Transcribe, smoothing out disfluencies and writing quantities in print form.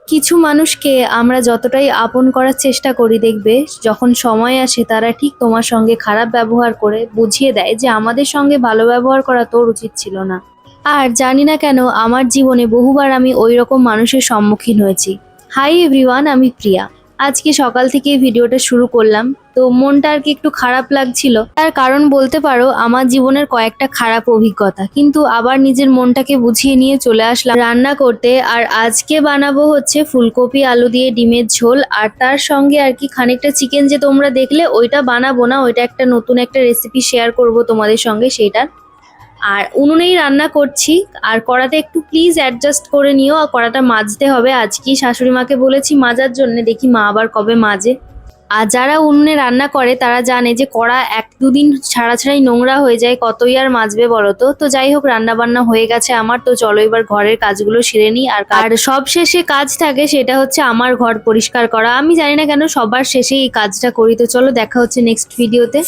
কিছু মানুষকে আমরা যতটাই আপন করার চেষ্টা করি দেখবে যখন সময় আসে তারা ঠিক তোমার সঙ্গে খারাপ ব্যবহার করে বুঝিয়ে দেয় যে আমাদের সঙ্গে ভালো ব্যবহার করা তোর উচিত ছিল না। আর জানি না কেন আমার জীবনে বহুবার আমি ওই রকম মানুষের সম্মুখীন হয়েছি। হাই এভরিওয়ান, আমি প্রিয়া। আজকে সকাল থেকে এই ভিডিওটা শুরু করলাম, তো মনটা আর কি একটু খারাপ লাগছিল। তার কারণ বলতে পারো আমার জীবনের কয়েকটা খারাপ অভিজ্ঞতা, কিন্তু আবার নিজের মনটাকে বুঝিয়ে নিয়ে চলে আসলাম রান্না করতে। আর আজকে বানাবো হচ্ছে ফুলকপি আলু দিয়ে ডিমের ঝোল, আর তার সঙ্গে আর কি খানিকটা চিকেন যে তোমরা দেখলে ওইটা বানাবো না, ওইটা একটা নতুন একটা রেসিপি শেয়ার করব তোমাদের সঙ্গে সেইটা। আর উনুনেই রান্না করছি। আর কড়াতে একটু প্লিজ অ্যাডজাস্ট করে নিও, আর কড়াটা মাজতে হবে। আজকেই শাশুড়ি মাকে বলেছি মাজার জন্য, দেখি মা আবার কবে মাজে। আর যারা উনুনে রান্না করে তারা জানে যে কড়া এক দুদিন ছাড়া ছাড়াই নোংরা হয়ে যায়, কতই আর মাজবে বলো তো। তো যাই হোক, রান্না বান্না হয়ে গেছে আমার, তো চলো এবার ঘরের কাজগুলো সেরে নিই। আর সব শেষে কাজ থাকে, সেটা হচ্ছে আমার ঘর পরিষ্কার করা। আমি জানি না কেন সবার শেষে এই কাজটা করি। তো চলো দেখা হচ্ছে নেক্সট ভিডিওতে।